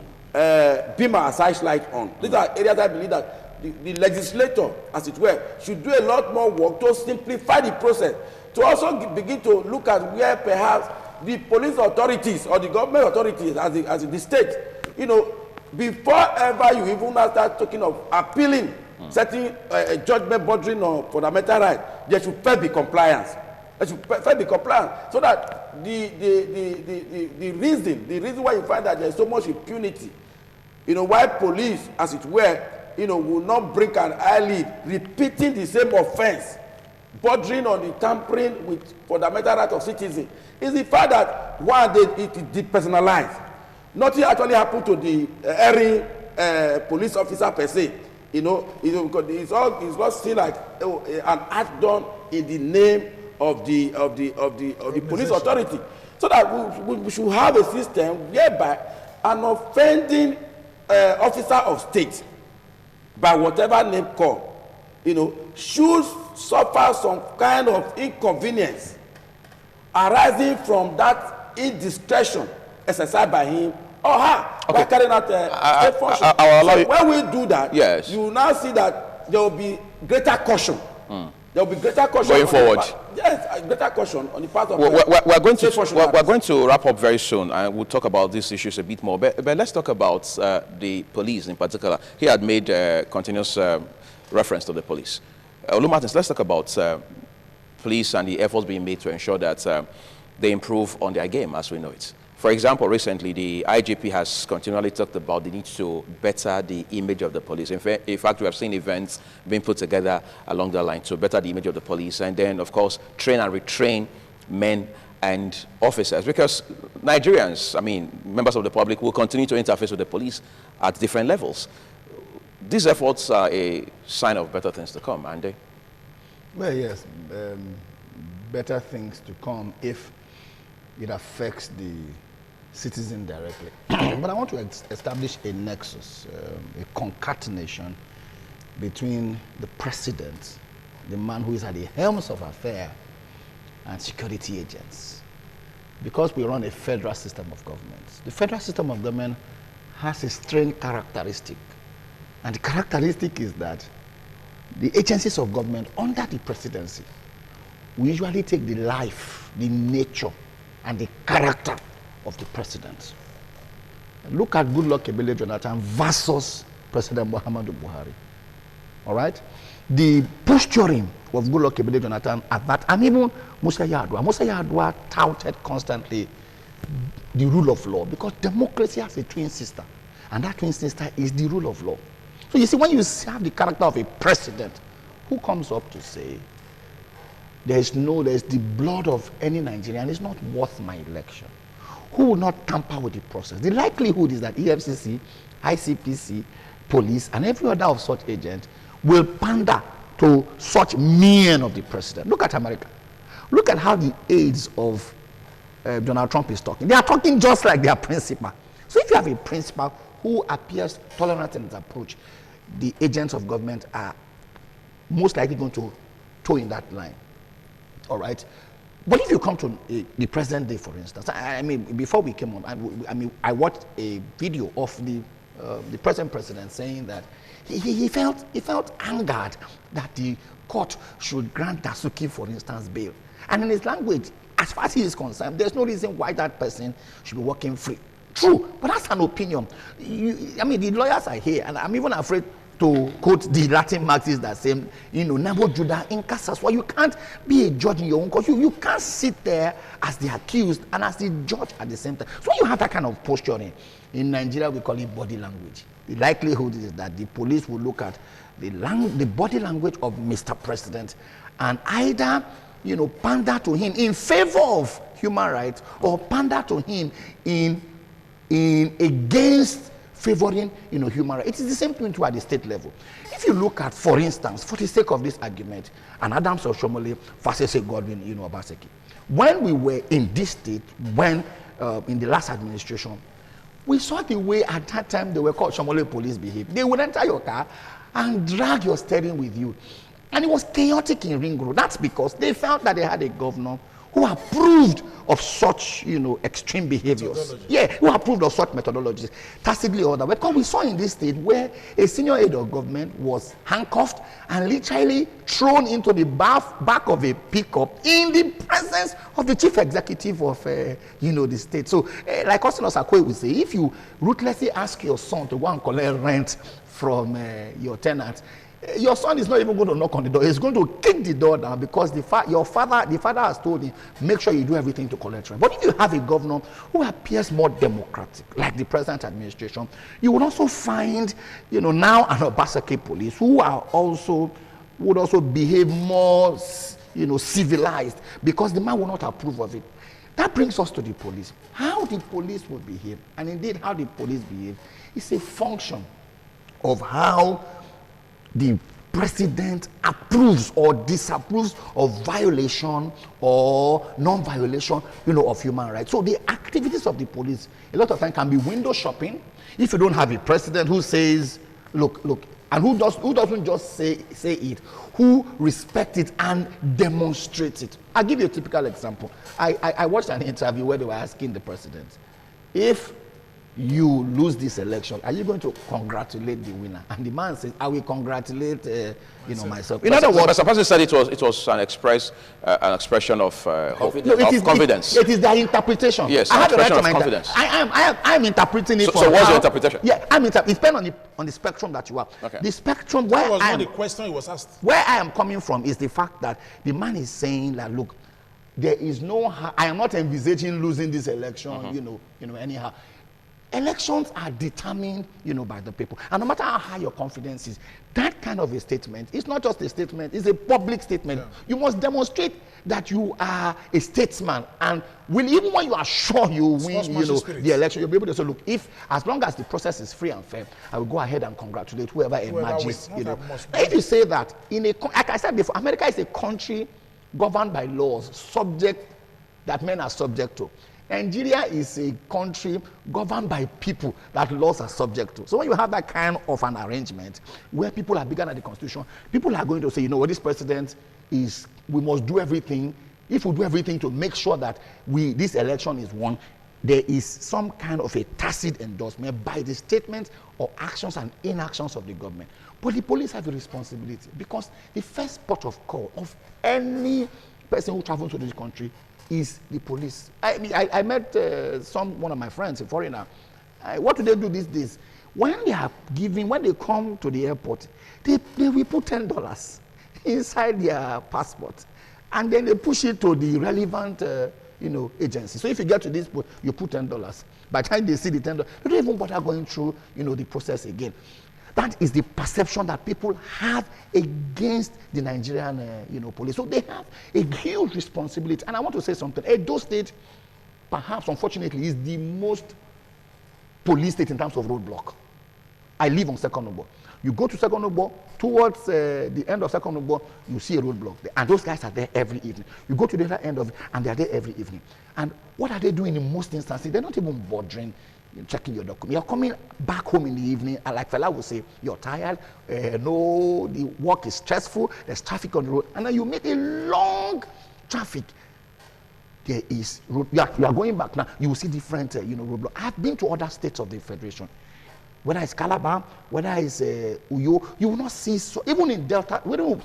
beam our searchlight on. These are areas I believe that the legislator, as it were, should do a lot more work to simplify the process, to also begin to look at where perhaps the police authorities or the government authorities as the state, you know, before ever you even start talking of appealing certain judgment bordering on fundamental right, there should first be compliance. There should first be compliance, so that the reason why you find that there is so much impunity, you know, why police, as it were, you know, will not blink an eyelid repeating the same offense, bordering on the tampering with fundamental right of citizens, is the fact that one, it is depersonalized. Nothing actually happened to the erring police officer per se. You know, it's not still like an act done in the name of the police authority. So that we should have a system whereby an offending officer of state, by whatever name called, you know, should suffer some kind of inconvenience arising from that indiscretion exercised by him or her, by carrying out state function. So when we do that, yes, you will now see that there will be greater caution. There will be greater caution going forward. Yes, greater caution on the part of we're going to wrap up very soon, and we'll talk about these issues a bit more. But let's talk about the police in particular. He had made continuous reference to the police. Olumartins, let's talk about police and the efforts being made to ensure that they improve on their game as we know it. For example, recently, the IGP has continually talked about the need to better the image of the police. In fact, we have seen events being put together along the line to better the image of the police, and then, of course, train and retrain men and officers? Because Nigerians, I mean, members of the public will continue to interface with the police at different levels. These efforts are a sign of better things to come, aren't they? Well, yes, better things to come if it affects the citizen directly. But I want to establish a nexus, a concatenation between the president, the man who is at the helms of affairs, and security agents. Because we run a federal system of government. The federal system of government has a strange characteristic. And the characteristic is that the agencies of government under the presidency we usually take the life, the nature, and the character of the president. Look at Goodluck Ebele Jonathan versus President Muhammadu Buhari. All right? The posturing of Goodluck Ebele Jonathan at that, and even Musa Yar'Adua touted constantly the rule of law, because democracy has a twin sister, and that twin sister is the rule of law. So you see, when you have the character of a president who comes up to say, there's the blood of any Nigerian is not worth my election, who will not tamper with the process, the likelihood is that EFCC, ICPC, police, and every other of such agent will pander to such men of the president. Look at America. Look at how the aides of Donald Trump is talking. They are talking just like their principal. So if you have a principal who appears tolerant in his approach, the agents of government are most likely going to toe in that line. All right? But if you come to the present day, for instance, I mean, before we came on, I watched a video of the present president saying that he felt angered that the court should grant Dasuki, for instance, bail. And in his language, as far as he is concerned, there's no reason why that person should be walking free. True, but that's an opinion. I mean, the lawyers are here, and I'm even afraid to quote the Latin Marxists that say, Nabo Judah in Casas. Well, you can't be a judge in your own court. You can't sit there as the accused and as the judge at the same time. So you have that kind of posturing. In Nigeria, we call it body language. The likelihood is that the police will look at the body language of Mr. President and either, pander to him in favor of human rights or pander to him in against favoring human rights. It is the same thing too at the state level. If you look at, for instance, for the sake of this argument, an Adams Oshomole versus a Godwin Obaseki. When we were in this state, when in the last administration, we saw the way at that time they were called Shomole police behave. They would enter your car and drag your steering with you. And it was chaotic in Ring Road. That's because they felt that they had a governor who approved of such, extreme behaviors. Yeah, who approved of such methodologies, tacitly or otherwise. Because we saw in this state where a senior aide of government was handcuffed and literally thrown into the back of a pickup in the presence of the chief executive of, the state. So, like Austin Osakwe would say, if you ruthlessly ask your son to go and collect rent from your tenant, your son is not even going to knock on the door. He's going to kick the door down because the father has told him, make sure you do everything to collect rent. But if you have a governor who appears more democratic, like the present administration, you would also find, now an Obaseki police who would also behave more, civilized, because the man will not approve of it. That brings us to the police. How the police will behave, and indeed how the police behave, is a function of how the president approves or disapproves of violation or non-violation, of human rights. So the activities of the police, a lot of time, can be window shopping. If you don't have a president who says, look, and who doesn't just say it, who respects it and demonstrates it. I'll give you a typical example. I watched an interview where they were asking the president, if you lose this election, are you going to congratulate the winner? And the man says, I will congratulate myself. In other words, Mr. President said it was an expression of confidence. It is their interpretation. Yes, I have the right to confidence. I am interpreting it. So what's your interpretation? Yeah, it depends on the spectrum that you are. Okay. The spectrum where that was not the question he was asked. Where I am coming from is the fact that the man is saying that, look, there is no, I am not envisaging losing this election, anyhow. elections are determined, by the people. And no matter how high your confidence is, that kind of a statement, it's not just a statement, it's a public statement. Yeah. You must demonstrate that you are a statesman, and even when you are sure you win, the election, you'll be able to say, look, as long as the process is free and fair, I will go ahead and congratulate whoever emerges. If you say that, like I said before, America is a country governed by laws, that men are subject to. Nigeria is a country governed by people that laws are subject to. So when you have that kind of an arrangement where people are bigger than the constitution, people are going to say, this president is, we must do everything. If we do everything to make sure that this election is won, there is some kind of a tacit endorsement by the statements or actions and inactions of the government. But the police have a responsibility, because the first port of call of any person who travels to this country is the police. I met one of my friends, a foreigner. What do they do these days? When they come to the airport, they will put $10 inside their passport, and then they push it to the relevant agency. So if you get to this point, you put $10. By the time they see the $10, they don't even bother going through the process again. That is the perception that people have against the Nigerian police. So they have a huge responsibility. And I want to say something. Edo State, perhaps unfortunately, is the most police state in terms of roadblock. I live on Second Obo. You go to Second Obo, towards the end of Second Obo, you see a roadblock. And those guys are there every evening. You go to the other end of it, and they're there every evening. And what are they doing in most instances? They're not even bothering checking your document. You're coming back home in the evening, and like fella will say, you're tired, the work is stressful, there's traffic on the road, and then you make a long traffic. There is road, you are going back now, you will see different roadblocks. I've been to other states of the Federation. Whether it's Calabar, whether it's Uyo, you will not see, even in Delta,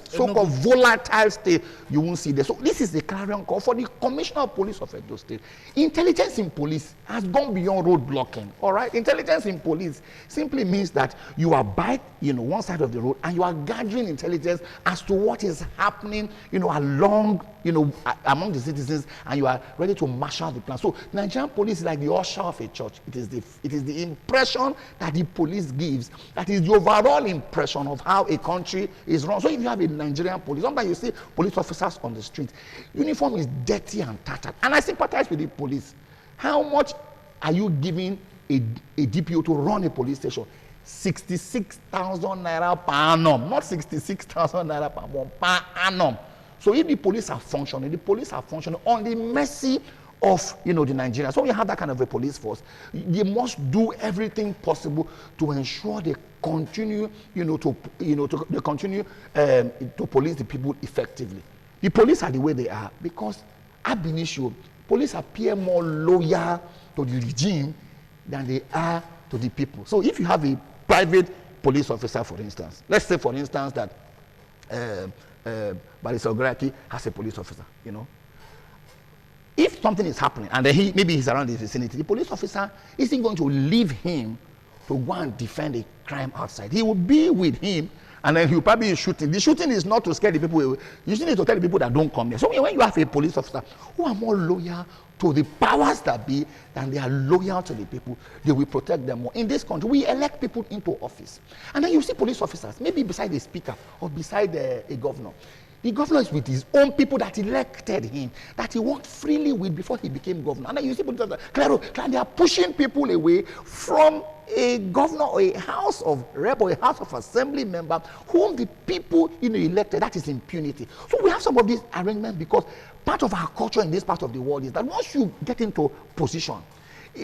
so-called volatile state, you won't see there. So this is the clarion call for the Commissioner of Police of Edo State. Intelligence in police has gone beyond road blocking, all right? Intelligence in police simply means that you are by, one side of the road, and you are gathering intelligence as to what is happening, along, among the citizens, and you are ready to marshal the plan. So Nigerian police is like the usher of a church. It is the impression that the police gives, that is the overall impression of how a country is run. So if you have a Nigerian police, sometimes you see police officers on the street, uniform is dirty and tattered. And I sympathize with the police. How much are you giving a DPO to run a police station? 66,000 naira per annum, not 66,000 naira per month, per annum. So if the police are functioning, on the mercy of the Nigerians. So we have that kind of a police force. They must do everything possible to ensure they continue, to police the people effectively. The police are the way they are because ab initio, police appear more loyal to the regime than they are to the people. So if you have a private police officer, for instance, let's say for instance that Barrister Ogaraki has a police officer, If something is happening and then maybe he's around the vicinity, the police officer isn't going to leave him to go and defend a crime outside. He will be with him, and then he'll probably be shooting. The shooting is not to scare the people away. You need to tell the people that don't come there. So when you have a police officer who are more loyal to the powers that be than they are loyal to the people, they will protect them more. In this country, we elect people into office. And then you see police officers, maybe beside the speaker or beside a governor. The governor is with his own people that elected him, that he worked freely with before he became governor. And then you see people they are pushing people away from a governor or a house of rep or a house of assembly member whom the people elected. That is impunity. So we have some of these arrangements because part of our culture in this part of the world is that once you get into position,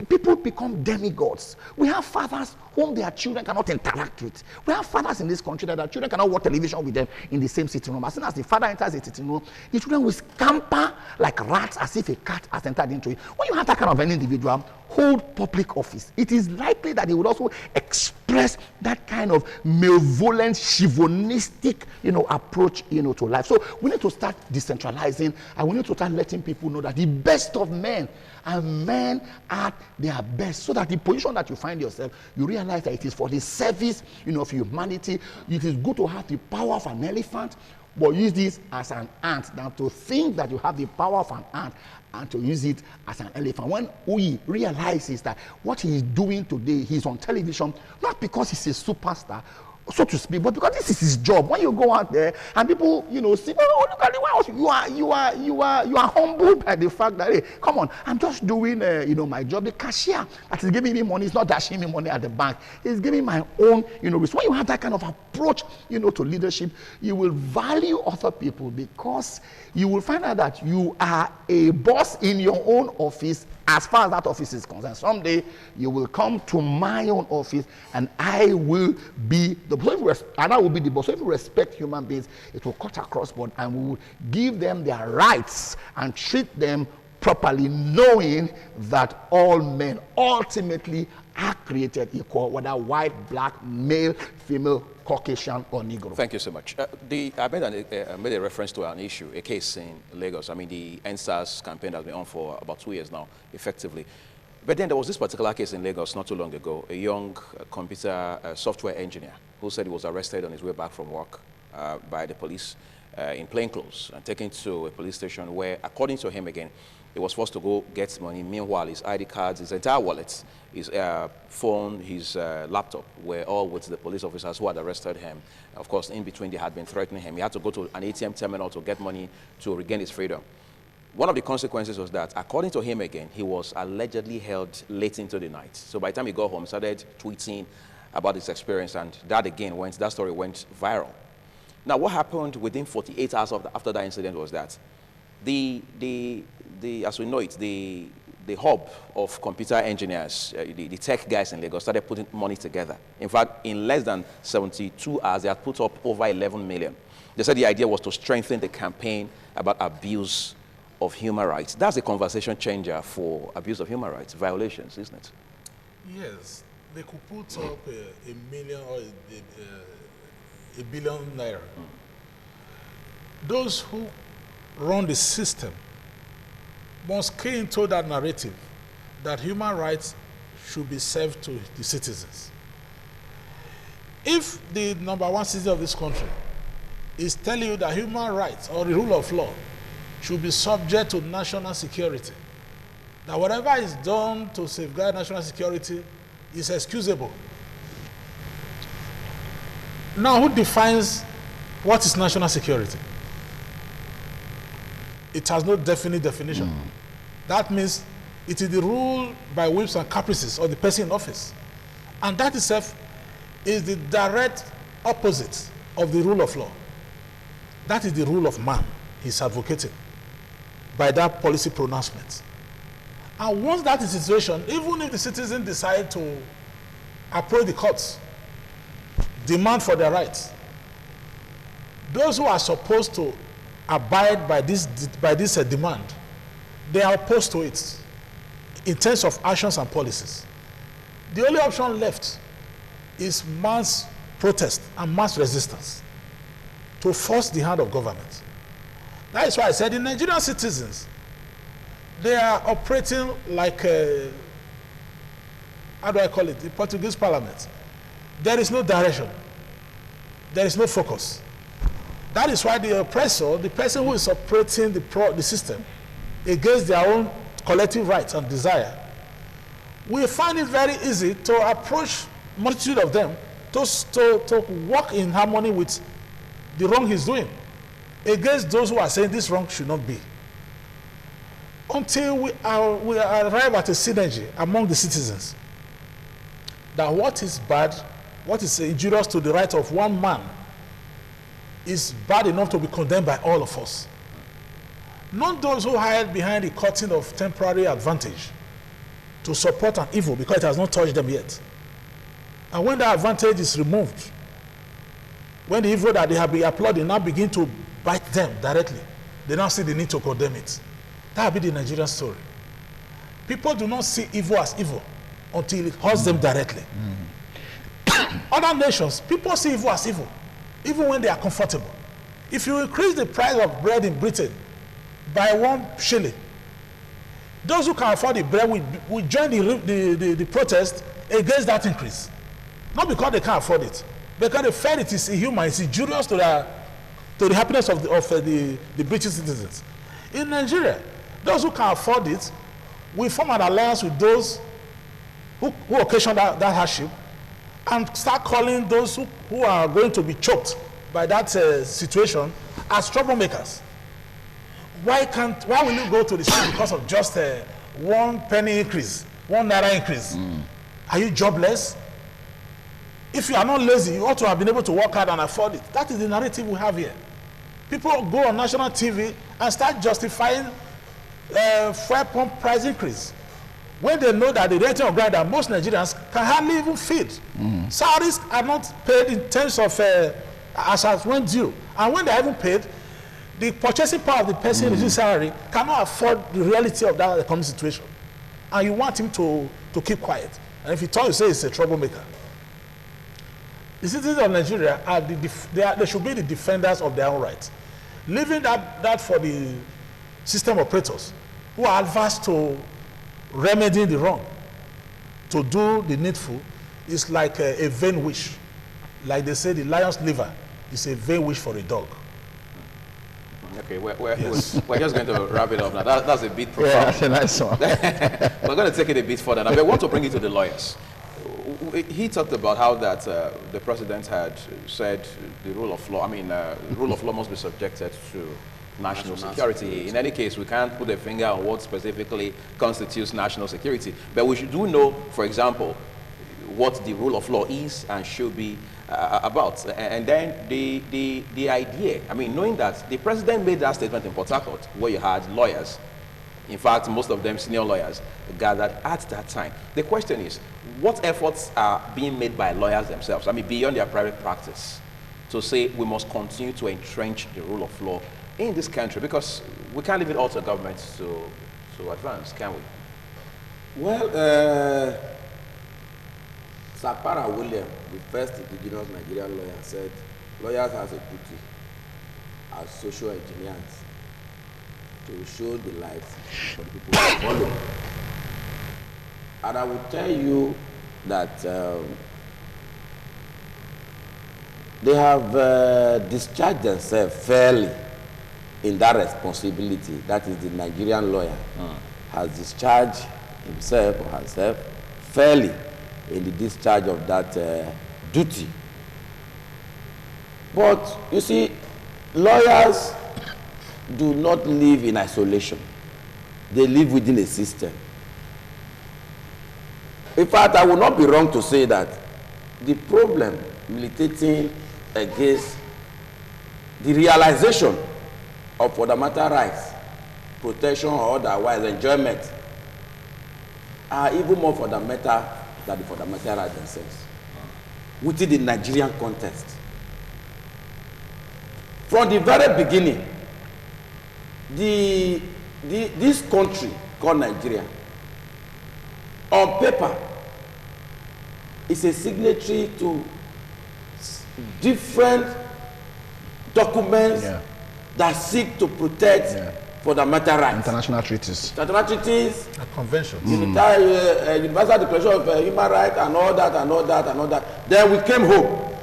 people become demigods. We have fathers whom their children cannot interact with. We have fathers in this country that their children cannot watch television with them in the same sitting room. As soon as the father enters the sitting room, the children will scamper like rats as if a cat has entered into it. When you have that kind of an individual hold public office, it is likely that he would also express that kind of malevolent, chauvinistic, approach, to life. So we need to start decentralizing, and we need to start letting people know that the best of men and men at their best, so that the position that you find yourself, you realize that it is for the service, of humanity. It is good to have the power of an elephant but use this as an ant than to think that you have the power of an ant and to use it as an elephant. When Uyi realizes that what he is doing today, he's on television, not because he's a superstar, so to speak, but because this is his job. When you go out there and people, you know, see, oh, look at the house, you are humbled by the fact that, hey, come on, I'm just doing, you know, my job. The cashier that is giving me money is not dashing me money at the bank. He's giving my own, you know, risk. When you have that kind of approach, you know, to leadership, you will value other people because you will find out that you are a boss in your own office as far as that office is concerned. Someday you will come to my own office and I will be the boss, and I will be the boss. So if you respect human beings, it will cut across board and we will give them their rights and treat them properly, knowing that all men ultimately are created equal, whether white, black, male, female, Caucasian, or Negro. Thank you so much. I made a reference to an issue, a case in Lagos. I mean, the NSAS campaign has been on for about 2 years now, effectively. But then there was this particular case in Lagos not too long ago, a young computer software engineer who said he was arrested on his way back from work by the police in plainclothes and taken to a police station where, according to him again, he was forced to go get money. Meanwhile, his ID cards, his entire wallet, his phone, his laptop were all with the police officers who had arrested him. Of course, in between, they had been threatening him. He had to go to an ATM terminal to get money to regain his freedom. One of the consequences was that, according to him again, he was allegedly held late into the night. So by the time he got home, he started tweeting about his experience, and that story went viral. Now, what happened within 48 hours after that incident was that as we know it, the hub of computer engineers, the tech guys in Lagos started putting money together. In fact, in less than 72 hours, they had put up over 11 million. They said the idea was to strengthen the campaign about abuse of human rights. That's a conversation changer for abuse of human rights violations, isn't it? Yes, they could put up a million or a billion naira. Those who run the system must key into that narrative that human rights should be served to the citizens. If the #1 citizen of this country is telling you that human rights or the rule of law should be subject to national security, that whatever is done to safeguard national security is excusable. Now, who defines what is national security? It has no definite definition. That means it is the rule by whims and caprices of the person in office. And that itself is the direct opposite of the rule of law. That is the rule of man he's advocating by that policy pronouncement. And once that is the situation, even if the citizens decide to approach the courts, demand for their rights, those who are supposed to abide by this demand, they are opposed to it in terms of actions and policies. The only option left is mass protest and mass resistance to force the hand of government. That is why I said the Nigerian citizens, they are operating like how do I call it, the Portuguese parliament. There is no direction. There is no focus. That is why the oppressor, the person who is operating the system against their own collective rights and desire, we find it very easy to approach multitude of them to work in harmony with the wrong he's doing against those who are saying this wrong should not be. Until we arrive at a synergy among the citizens that what is bad, what is injurious to the right of one man is bad enough to be condemned by all of us. Not those who hide behind the curtain of temporary advantage to support an evil because it has not touched them yet. And when that advantage is removed, when the evil that they have been applauding now begin to bite them directly, they now see the need to condemn it. That will be the Nigerian story. People do not see evil as evil until it hurts them directly. Other nations, people see evil as evil, even when they are comfortable. If you increase the price of bread in Britain by 1 shilling, those who can afford the bread will join the protest against that increase. Not because they can't afford it, because they feel it is inhuman, it's injurious to their to the happiness of the British citizens. In Nigeria, those who can afford it, we form an alliance with those who occasion that hardship, and start calling those who are going to be choked by that situation as troublemakers. Why will you go to the street because of just 1 penny increase, 1 naira increase? Are you jobless? If you are not lazy, you ought to have been able to work hard and afford it. That is the narrative we have here. People go on national TV and start justifying fuel pump price increase when they know that the rate of grind that most Nigerians can hardly even feed. Salaries are not paid in terms of as when due, and when they are even paid, the purchasing power of the person receiving salary cannot afford the reality of that economic situation, and you want him to keep quiet. And if you tell you say it's a troublemaker, the citizens of Nigeria are they should be the defenders of their own rights, leaving that for the system operators who are adverse to remedying the wrong. To do the needful is like a vain wish. Like they say, the lion's liver is a vain wish for a dog. Okay, we're just going to wrap it up now. That's a bit profound. Yeah, that's a nice one. We're going to take it a bit further now. But I want to bring it to the lawyers. He talked about how that the president had said the rule of law, rule of law must be subjected to national security. In any case, we can't put a finger on what specifically constitutes national security. But we do know, for example, what the rule of law is and should be about. And then the idea, knowing that the president made that statement in Port Harcourt, where you had lawyers, in fact, most of them senior lawyers, gathered at that time. The question is, what efforts are being made by lawyers themselves, beyond their private practice, to say we must continue to entrench the rule of law in this country? Because we can't leave it all to governments to advance, can we? Well, Sapara William, the first indigenous Nigerian lawyer, said lawyers have a duty as social engineers to show the light for the people to follow. And I will tell you that they have discharged themselves fairly in that responsibility. That is, the Nigerian lawyer has discharged himself or herself fairly in the discharge of that duty. But you see, lawyers do not live in isolation. They live within a system. In fact, I would not be wrong to say that the problem militating against the realization of fundamental rights, protection or otherwise enjoyment, are even more fundamental than the fundamental rights themselves within the Nigerian context. From the very beginning, this country called Nigeria, on paper, is a signatory to different documents that seek to protect fundamental rights. International treaties. International treaties. Conventions. Universal Declaration of Human Rights and all that and all that and all that. Then we came home.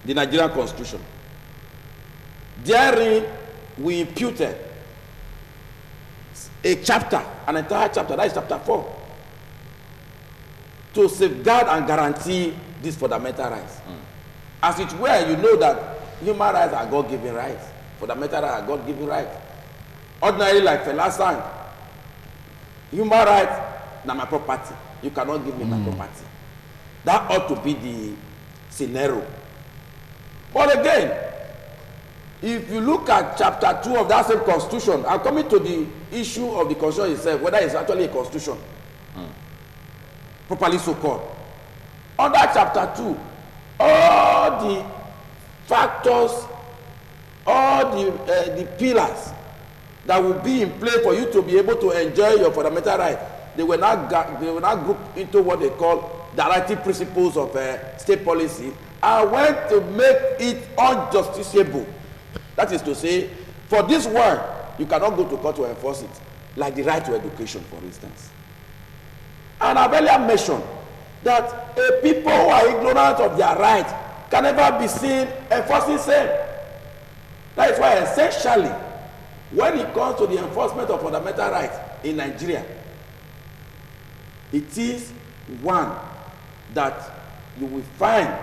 The Nigerian Constitution. Therein, we imputed a chapter, an entire chapter, that is chapter 4, to safeguard and guarantee these fundamental rights. As it were, you know that human rights are God-given rights. Fundamental rights are God-given rights. Ordinarily, like Fela sang, human rights, now my property. You cannot give me my property. That ought to be the scenario. But again, if you look at chapter 2 of that same constitution, I'm coming to the issue of the constitution itself, whether it's actually a constitution, properly so called. Under chapter 2, all the factors, all the pillars that will be in play for you to be able to enjoy your fundamental rights, they will not group into what they call directive principles of state policy, and went to make it unjusticiable. That is to say, for this one, you cannot go to court to enforce it, like the right to education, for instance. And I've earlier mentioned that a people who are ignorant of their rights can never be seen enforcing same. That is why essentially, when it comes to the enforcement of fundamental rights in Nigeria, it is one that you will find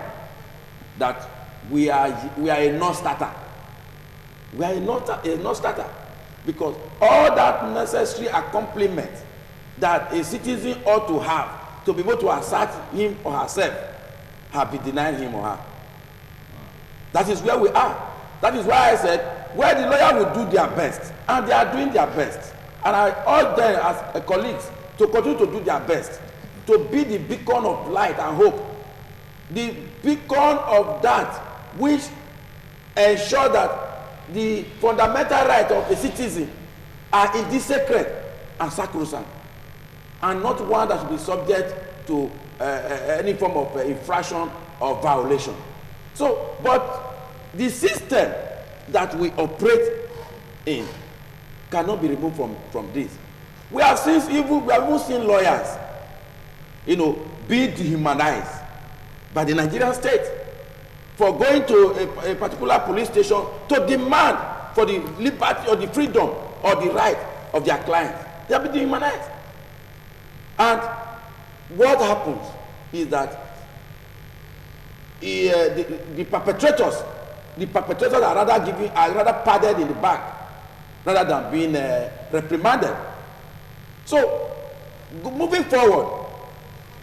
that we are a non-starter. We are a non-starter because all that necessary accompaniment that a citizen ought to have to be able to assert him or herself have been denied him or her. That is where we are. That is why I said, where the lawyer will do their best, and they are doing their best. And I urge them as colleagues to continue to do their best, to be the beacon of light and hope, the beacon of that which ensure that the fundamental rights of a citizen are indeed sacred and sacrosanct, and not one that should be subject to any form of infraction or violation. So, but the system that we operate in cannot be removed from this. We have even seen lawyers, you know, be dehumanized by the Nigerian state for going to a particular police station to demand for the liberty or the freedom or the right of their clients. They have been dehumanized. And what happens is that the perpetrators are rather padded in the back rather than being reprimanded. So, moving forward,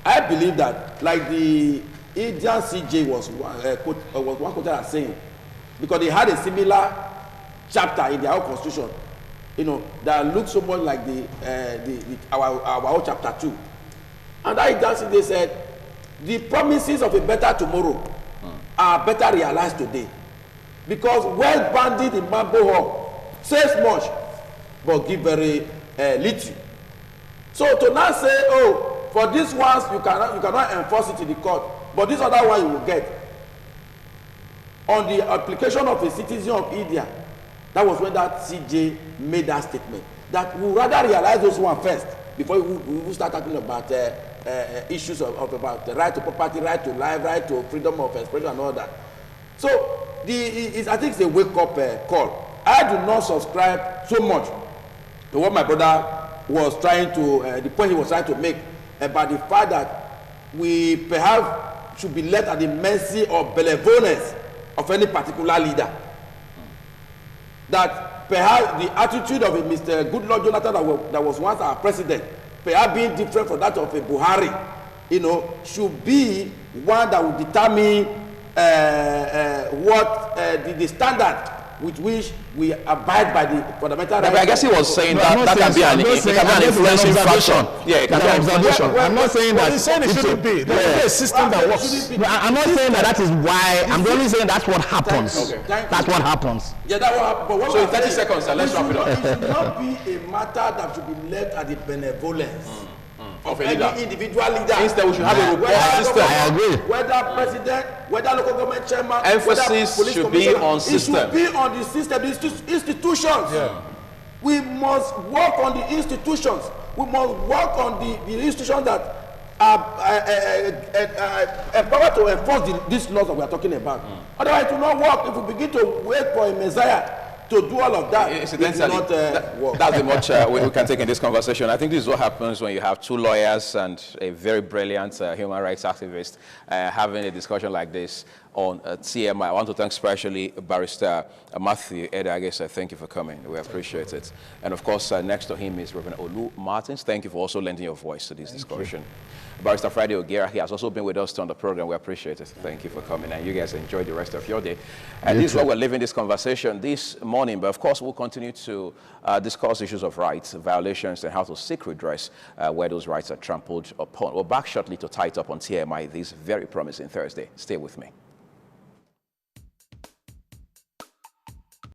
I believe that, like the Indian CJ was one quoted as saying, because they had a similar chapter in their own constitution, you know, that looked so much like our own chapter 2. And that Indian CJ said, the promises of a better tomorrow are better realized today. Because well banded in Mambo Hall says much, but give very little. So to now say, oh, for these ones you cannot enforce it in the court, but this other one you will get. On the application of a citizen of India, that was when that CJ made that statement. That we rather realize those ones first before we start talking about issues about the right to property, right to life, right to freedom of expression and all that. So I think it's a wake-up call. I do not subscribe so much to what my brother was trying to, the point he was trying to make about the fact that we perhaps should be left at the mercy or benevolence of any particular leader. That perhaps the attitude of a Mr. Goodluck Jonathan that was once our president, perhaps being different from that of a Buhari, you know, should be one that will determine what the standard with which we abide by the fundamental rights. I guess he was saying that can be an influencing factor. Yeah, it can be an observation. I'm not saying that. He's saying it shouldn't be. There should be a system that works. I'm not saying that is why. I'm only saying that's what happens. That's what happens. Yeah, that's what happens. But what so in 30 seconds, let's wrap it up. It should not be a matter that should be left at the benevolence of any individual leader. Instead, we should have a robust system. I agree. Whether president, whether local government chairman, emphasis should be on system. It should be on the system, the institutions. Yeah. We must work on the institutions. We must work on the institutions that are empowered to enforce these laws that we are talking about. Otherwise, it will not work if we begin to wait for a messiah to do all of that. That's the much we can take in this conversation. I think this is what happens when you have two lawyers and a very brilliant human rights activist having a discussion like this on TMI. I want to thank especially Barrister Matthew Edages. Thank you for coming. We appreciate it. And of course, next to him is Reverend Olu Martins. Thank you for also lending your voice to this discussion. Barrister Friday Ogera, he has also been with us on the program. We appreciate it. Thank you for coming, and you guys enjoy the rest of your day. And this is where we're leaving this conversation this morning. But of course, we'll continue to discuss issues of rights, violations, and how to seek redress where those rights are trampled upon. We're back shortly to tie it up on TMI this very promising Thursday. Stay with me.